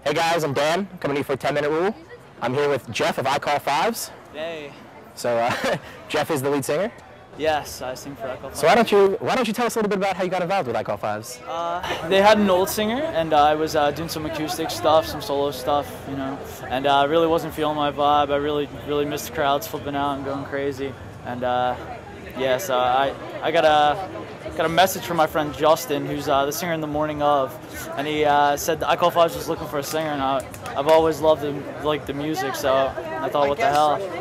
Hey guys, I'm Dan, coming to you for 10-Minute Rule. I'm here with Jeff of ICallFives. Hey. So Jeff is the lead singer. Yes, I sing for ICallFives. So why don't you tell us a little bit about how you got involved with ICallFives? They had an old singer, and I was doing some acoustic stuff, some solo stuff, you know. And I really wasn't feeling my vibe. I really missed the crowds flipping out and going crazy. And yeah, so I got a message from my friend Justin, who's the singer in The Morning Of, and he said that ICallFives was looking for a singer, and I've always loved the music, so I thought, what the hell.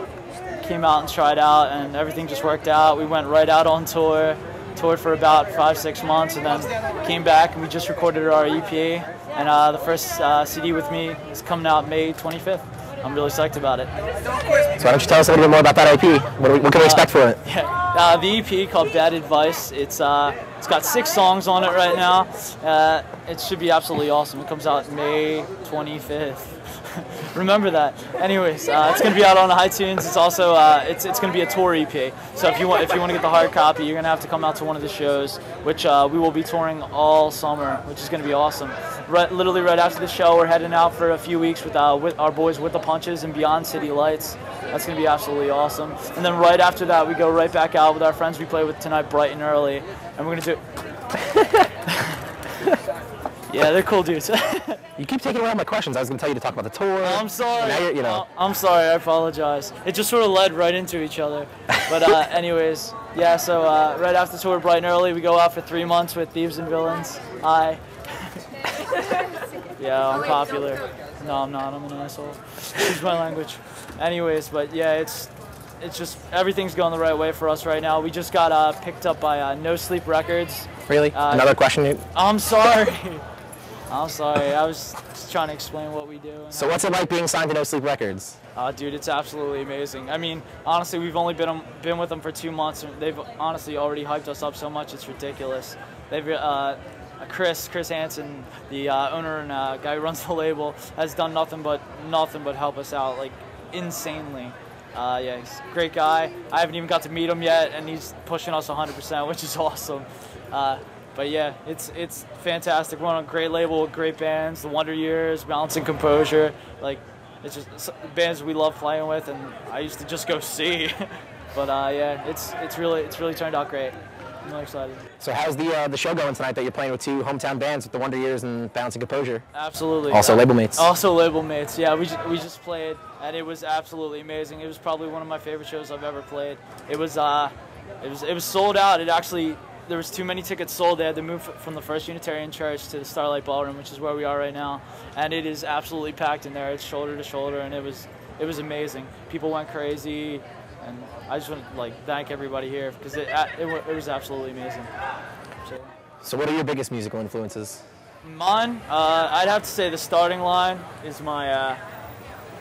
Came out and tried out, and everything just worked out. We went right out on tour, toured for about 5-6 months, and then came back, and we just recorded our EP, and the first CD with me is coming out May 25th. I'm really psyched about it. So why don't you tell us a little bit more about that EP? What can we expect for it? Yeah, the EP called Bad Advice. It's got 6 songs on it right now. It should be absolutely awesome. It comes out May 25th. Remember that. Anyways, it's gonna be out on iTunes. It's also it's gonna be a tour EP. So if you want to get the hard copy, you're gonna have to come out to one of the shows, which we will be touring all summer, which is gonna be awesome. Literally right after the show, we're heading out for a few weeks with our boys With the Punches and Beyond City Lights. That's gonna be absolutely awesome. And then right after that, we go right back out with our friends we play with tonight, bright and early, and we're gonna do. Yeah, they're cool dudes. You keep taking away all my questions. I was going to tell you to talk about the tour. I'm sorry. Now you know. I'm sorry. I apologize. It just sort of led right into each other. But anyways, yeah. So right after tour, bright and early, we go out for 3 months with Thieves and Villains. Hi. Yeah, I'm popular. No, I'm not. I'm an asshole. Excuse my language. Anyways, but yeah, it's just everything's going the right way for us right now. We just got picked up by No Sleep Records. Really? Another question? I'm sorry. I'm sorry, I was just trying to explain what we do. So what's it like being signed to No Sleep Records? Dude, it's absolutely amazing. I mean, honestly, we've only been with them for 2 months, and they've honestly already hyped us up so much, it's ridiculous. They've Chris Hansen, the owner and guy who runs the label, has done nothing but help us out, like, insanely. Yeah, he's a great guy. I haven't even got to meet him yet, and he's pushing us 100%, which is awesome. But yeah, it's fantastic. We're on a great label with great bands, the Wonder Years, Balance and Composure. Like, it's just bands we love playing with, and I used to just go see. But yeah, it's really turned out great. I'm really excited. So how's the show going tonight that you're playing with 2 hometown bands with the Wonder Years and Balance and Composure? Absolutely. Also label mates. Also label mates. Yeah, we just played, and it was absolutely amazing. It was probably one of my favorite shows I've ever played. It was sold out. There was too many tickets sold. They had to move from the First Unitarian Church to the Starlight Ballroom, which is where we are right now, and it is absolutely packed in there. It's shoulder to shoulder, and it was amazing. People went crazy, and I just want to thank everybody here because it was absolutely amazing. So what are your biggest musical influences? Mine, I'd have to say the Starting Line is my.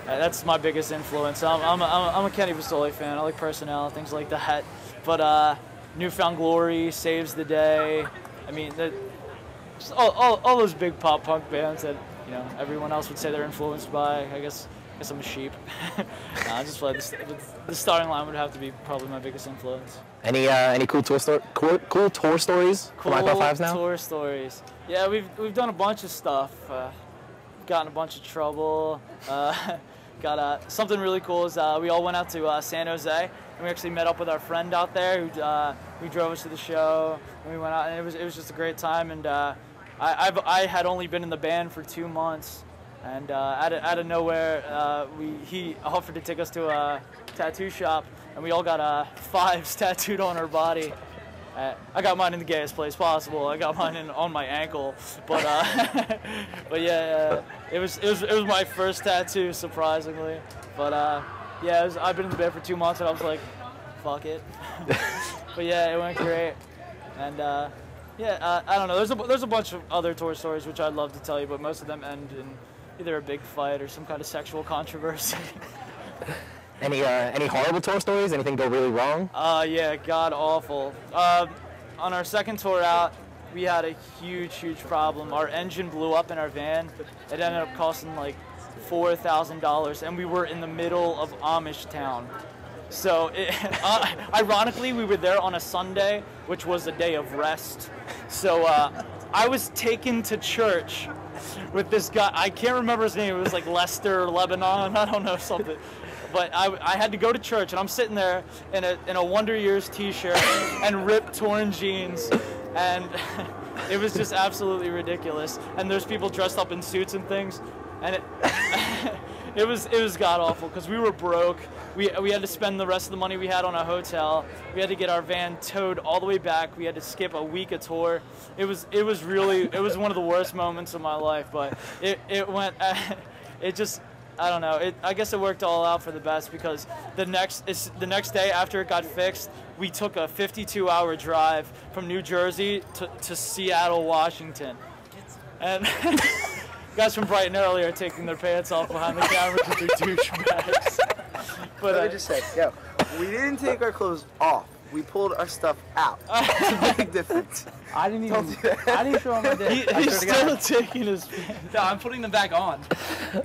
That's my biggest influence. I'm a Kenny Basoli fan. I like Personnel, things like that, but. Newfound Glory, Saves the Day. I mean, just all those big pop punk bands that everyone else would say they're influenced by. I guess I'm a sheep. I just feel like the Starting Line would have to be probably my biggest influence. Any cool tour stories from ICallFives now? Cool tour stories. Yeah, we've done a bunch of stuff. Gotten a bunch of trouble. Got something really cool is we all went out to San Jose. We actually met up with our friend out there who drove us to the show, and we went out, and it was just a great time. And I had only been in the band for 2 months, and out of nowhere he offered to take us to a tattoo shop, and we all got fives tattooed on our body. I got mine in the gayest place possible. I got mine on my ankle, but but yeah, it was my first tattoo, surprisingly. But yeah, I've been in the band for 2 months, and I was like, fuck it. But yeah, it went great, and yeah, I don't know. There's a bunch of other tour stories which I'd love to tell you, but most of them end in either a big fight or some kind of sexual controversy. Any horrible tour stories? Anything go really wrong? Yeah, god awful. On our second tour out, we had a huge problem. Our engine blew up in our van. It ended up costing like $4,000, and we were in the middle of Amish town. So, ironically, we were there on a Sunday, which was a day of rest. So, I was taken to church with this guy. I can't remember his name. It was like Lester, Lebanon. I don't know, something. But I had to go to church, and I'm sitting there in a Wonder Years T-shirt and ripped torn jeans, and it was just absolutely ridiculous. And there's people dressed up in suits and things, and it was god awful because we were broke. We had to spend the rest of the money we had on a hotel. We had to get our van towed all the way back. We had to skip a week of tour. It was one of the worst moments of my life. But it went. It just. I don't know. I guess it worked all out for the best because the next day after it got fixed, we took a 52-hour drive from New Jersey to Seattle, Washington, and guys from Brighton earlier are taking their pants off behind the camera because they're douchebags. But let me just say, yo, we didn't take our clothes off. We pulled our stuff out. It's a big difference. I didn't show him my dick. He's still taking his pants. No, I'm putting them back on.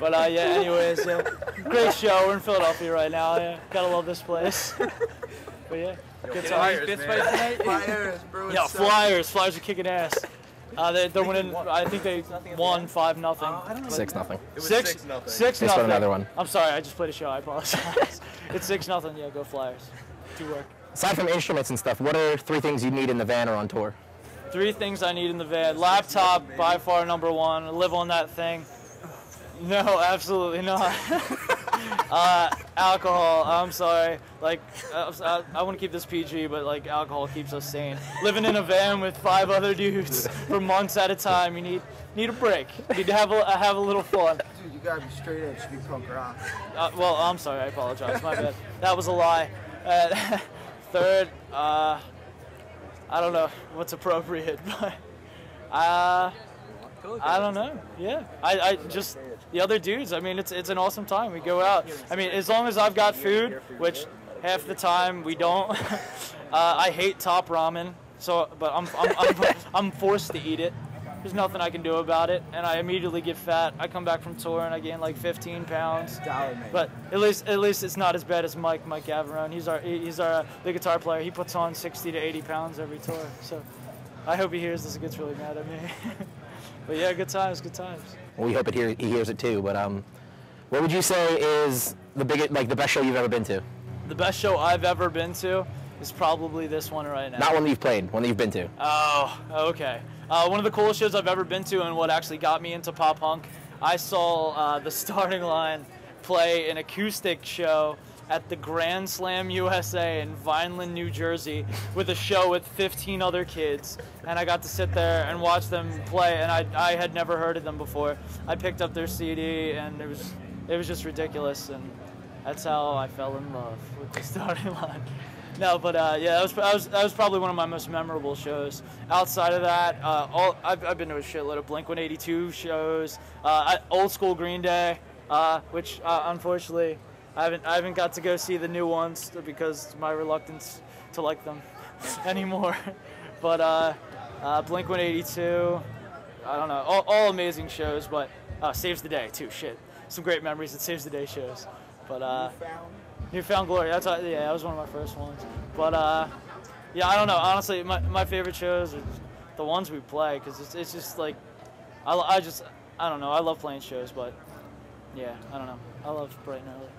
But yeah, anyways, great show. We're in Philadelphia right now. Yeah, gotta love this place. But yeah, good time. Flyers, bro. Yeah, Flyers. Flyers are kicking ass. They're winning. I think they won 5-0. 6-0. It was 6-0. 6-0. They scored another one. I'm sorry, I just played a show. I apologize. It's 6-0. Yeah, go Flyers. Do work. Aside from instruments and stuff, what are 3 things you need in the van or on tour? 3 things I need in the van. Laptop, by far number 1. I live on that thing. No, absolutely not. Alcohol. I'm sorry. Like, I want to keep this PG, but like, alcohol keeps us sane. Living in a van with 5 other dudes for months at a time, you need a break. You need to have a little fun. Dude, you gotta be straight edge. Be punk rock. Well, I'm sorry. I apologize. My bad. That was a lie. Third, I don't know what's appropriate, but I don't know. Yeah, I just the other dudes. I mean, it's an awesome time. We go out. I mean, as long as I've got food, which half the time we don't. I hate Top Ramen, but I'm forced to eat it. There's nothing I can do about it, and I immediately get fat. I come back from tour and I gain like 15 pounds. But at least it's not as bad as Mike Gavarone. He's our the guitar player. He puts on 60 to 80 pounds every tour. So I hope he hears this and gets really mad at me. But yeah, good times, good times. Well, we hope he hears it too. But what would you say is the best show you've ever been to? The best show I've ever been to is probably this one right now. Not one that you've played, one that you've been to. Oh, okay. One of the coolest shows I've ever been to, and what actually got me into pop punk, I saw the Starting Line play an acoustic show at the Grand Slam USA in Vineland, New Jersey, with a show with 15 other kids, and I got to sit there and watch them play, and I had never heard of them before. I picked up their CD, and it was just ridiculous, and that's how I fell in love with the Starting Line. No, but yeah, that was probably one of my most memorable shows. Outside of that, I've been to a shitload of Blink-182 shows, old school Green Day, which unfortunately I haven't got to go see the new ones because of my reluctance to like them anymore. But Blink-182, I don't know, all amazing shows. But Saves the Day too. Shit, some great memories at Saves the Day shows. But Newfound Glory. That was one of my first ones. But yeah, I don't know. Honestly, my favorite shows are the ones we play because it's just like I don't know. I love playing shows, but yeah, I don't know. I love Brighton early.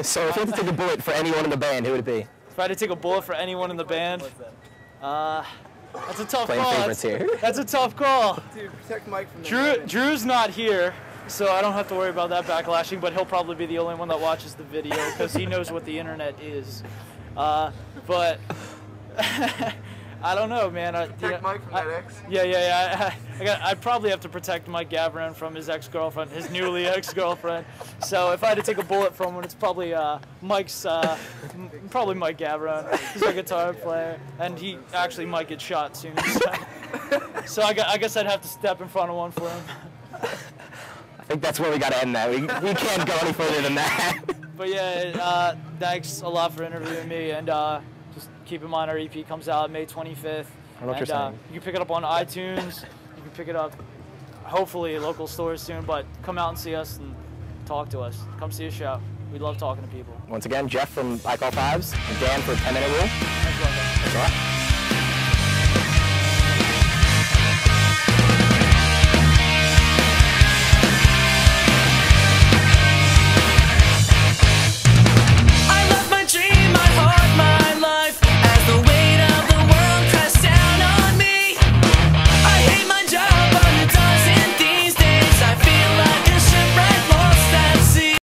So if you had to take a bullet for anyone in the band, who would it be? If I had to take a bullet for anyone in the band, that's a tough Playing call. favorites here. That's a tough call. Dude, protect Mike from the Drew's not here, so I don't have to worry about that backlashing, but he'll probably be the only one that watches the video because he knows what the internet is. But I don't know, man. Protect Mike from that ex? Yeah. I'd probably have to protect Mike Gavarone from his ex-girlfriend, his newly ex-girlfriend. So if I had to take a bullet from one, it's probably probably Mike Gavarone. He's a guitar player, and he actually might get shot soon. So I guess I'd have to step in front of one for him. I think that's where we got to end that. We can't go any further than that. But yeah, thanks a lot for interviewing me, and just keep in mind our EP comes out May 25th. I know what you're saying. You can pick it up on iTunes. You can pick it up, hopefully, at local stores soon. But come out and see us and talk to us. Come see a show. We love talking to people. Once again, Jeff from ICallFives, and Dan for 10 Minute Rule. Thanks a lot, guys. Thanks a lot.